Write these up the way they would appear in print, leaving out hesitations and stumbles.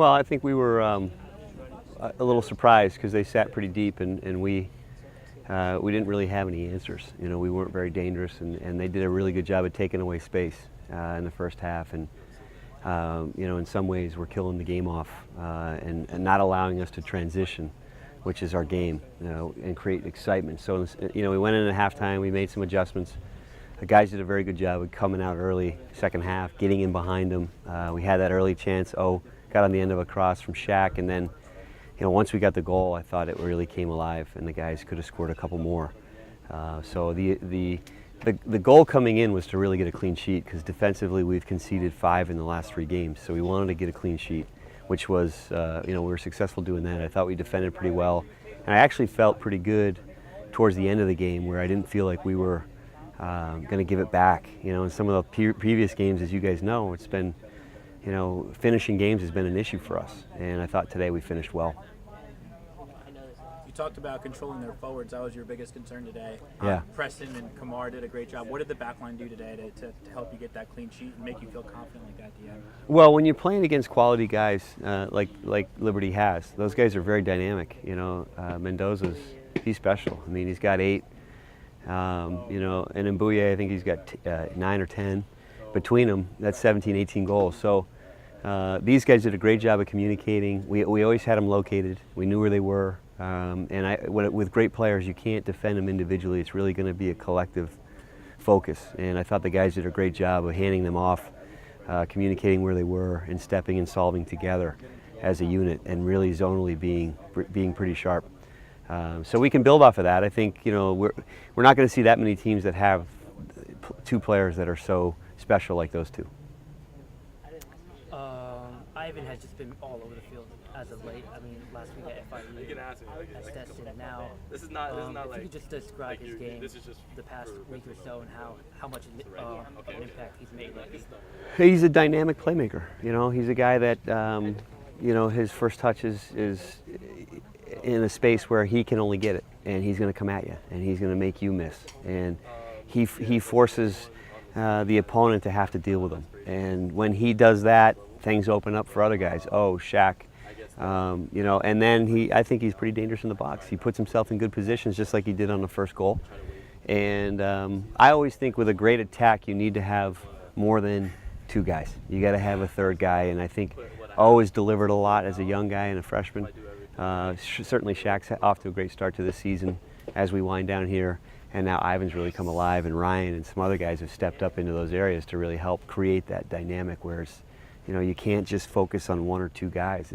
Well, I think we were a little surprised because they sat pretty deep, and we didn't really have any answers. You know, we weren't very dangerous, and they did a really good job of taking away space in the first half, and you know, in some ways we're killing the game off and not allowing us to transition, which is our game, you know, and create excitement. So, you know, we went in at halftime, we made some adjustments. The guys did a very good job of coming out early, second half, getting in behind them. We had that early chance. Got on the end of a cross from Shaq, and then, you know, once we got the goal, I thought it really came alive, and the guys could have scored a couple more. So the goal coming in was to really get a clean sheet, because defensively we've conceded 5 in the last 3 games. So we wanted to get a clean sheet, which was, you know, we were successful doing that. I thought we defended pretty well, and I actually felt pretty good towards the end of the game, where I didn't feel like we were going to give it back. You know, in some of the previous games, as you guys know, it's been, you know, finishing games has been an issue for us, and I thought today we finished well. You talked about controlling their forwards. That was your biggest concern today. Yeah. Preston and Kamar did a great job. What did the back line do today to help you get that clean sheet and make you feel confident like that at the end? Well, when you're playing against quality guys like Liberty has, those guys are very dynamic. You know, Mendoza's, he's special. I mean, he's got 8. You know, and in Mbuye, I think he's got 9 or 10. Between them, that's 17, 18 goals. So these guys did a great job of communicating. We always had them located. We knew where they were. With great players, you can't defend them individually. It's really going to be a collective focus. And I thought the guys did a great job of handing them off, communicating where they were, and stepping and solving together as a unit, and really zonally being pretty sharp. So we can build off of that. I think, you know, we're not going to see that many teams that have 2 players that are so special like those 2. Ivan has just been all over the field as of late. I mean, last week at FIU, at Preston, and now. This is not if you could just describe his game the past week or so, and how much an impact he's made lately. He's a dynamic playmaker. You know, he's a guy that, you know, his first touch is in a space where he can only get it, and he's going to come at you, and he's going to make you miss, and he forces the opponent to have to deal with him. And when he does that, things open up for other guys. Oh, Shaq, you know, and then I think he's pretty dangerous in the box. He puts himself in good positions, just like he did on the first goal. And I always think with a great attack, you need to have more than 2 guys. You got to have a 3rd guy, and I think has delivered a lot as a young guy and a freshman. Certainly Shaq's off to a great start to this season as we wind down here, and now Ivan's really come alive, and Ryan and some other guys have stepped up into those areas to really help create that dynamic where it's, you know, you can't just focus on 1 or 2 guys.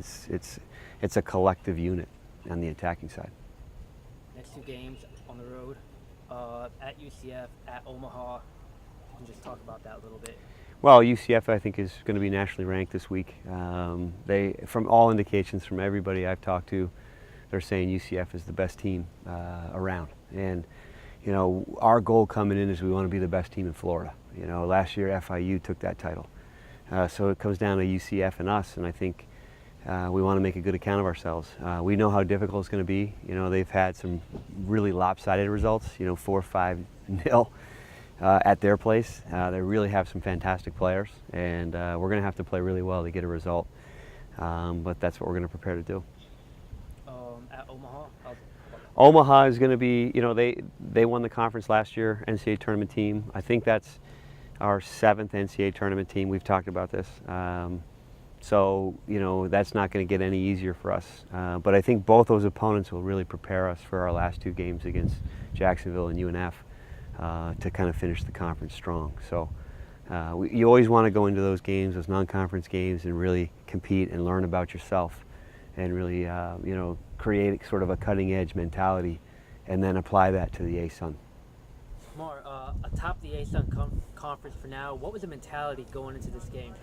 It's a collective unit on the attacking side. Next 2 games on the road, at UCF, at Omaha. You can just talk about that a little bit. Well, UCF I think is going to be nationally ranked this week. They, from all indications from everybody I've talked to, they're saying UCF is the best team around. And, you know, our goal coming in is we want to be the best team in Florida. You know, last year FIU took that title. So it comes down to UCF and us, and I think we want to make a good account of ourselves. We know how difficult it's going to be. You know, they've had some really lopsided results, you know, 4-5-0 at their place. They really have some fantastic players, and we're going to have to play really well to get a result. But that's what we're going to prepare to do. At Omaha? Omaha is going to be, you know, they won the conference last year, NCAA tournament team. I think that's our 7th NCAA tournament team. We've talked about this. So, you know, that's not going to get any easier for us. But I think both those opponents will really prepare us for our last 2 games against Jacksonville and UNF to kind of finish the conference strong. So you always want to go into those games, those non-conference games, and really compete and learn about yourself, and really, you know, create sort of a cutting-edge mentality, and then apply that to the ASUN. Kamar, atop the ASUN conference for now, what was the mentality going into this game?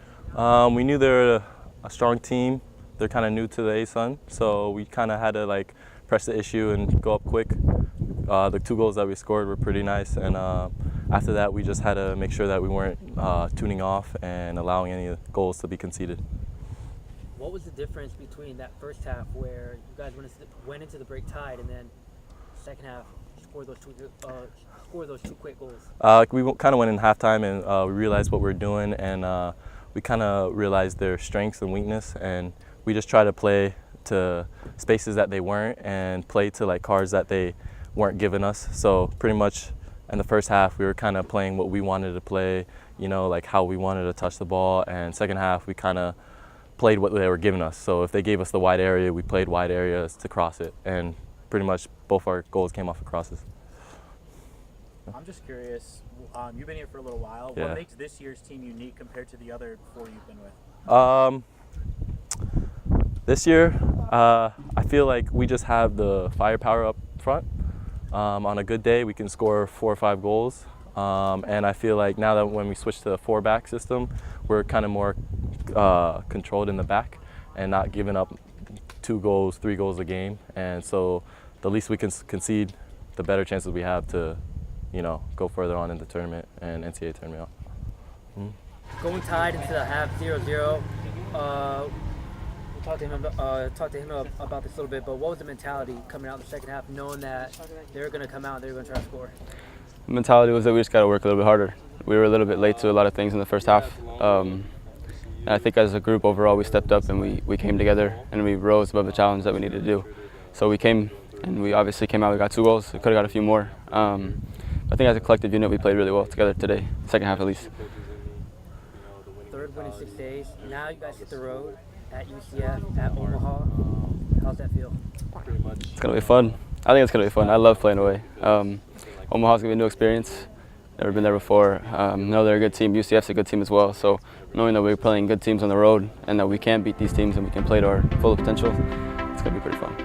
We knew they were a strong team. They're kind of new to the ASUN, so we kind of had to like press the issue and go up quick. The 2 goals that we scored were pretty nice, and after that we just had to make sure that we weren't tuning off and allowing any goals to be conceded. What was the difference between that first half where you guys went into the break tied, and then second half score those 2 quick goals? We kind of went in halftime, and we realized what we were doing, and we kind of realized their strengths and weakness, and we just try to play to spaces that they weren't and play to like cards that they weren't giving us. So pretty much in the first half, we were kind of playing what we wanted to play, you know, like how we wanted to touch the ball. And second half, we kind of played what they were giving us. So if they gave us the wide area, we played wide areas to cross it. And pretty much both our goals came off of crosses. I'm just curious, you've been here for a little while. Yeah. What makes this year's team unique compared to the other 4 you've been with? This year, I feel like we just have the firepower up front. On a good day, we can score 4 or 5 goals. And I feel like now that when we switch to the 4-back system, we're kind of more controlled in the back and not giving up 2 goals, 3 goals a game. And so the least we can concede, the better chances we have to, you know, go further on in the tournament and NCAA tournament. Going tied into the half 0-0, we talked to him about this a little bit, but what was the mentality coming out in the second half, knowing that they were going to come out and they were going to try to score? The mentality was that we just got to work a little bit harder. We were a little bit late to a lot of things in the first half. And I think as a group overall, we stepped up and we came together and we rose above the challenge that we needed to do. So we came and we obviously came out, we got 2 goals. We could have got a few more. I think as a collective unit, we played really well together today, second half at least. Third win in 6 days. Now you guys hit the road at UCF, at Omaha. How's that feel? It's going to be fun. I think it's going to be fun. I love playing away. Omaha's going to be a new experience. Never been there before. Know they're a good team. UCF's a good team as well. So knowing that we're playing good teams on the road and that we can beat these teams and we can play to our full potential, it's going to be pretty fun.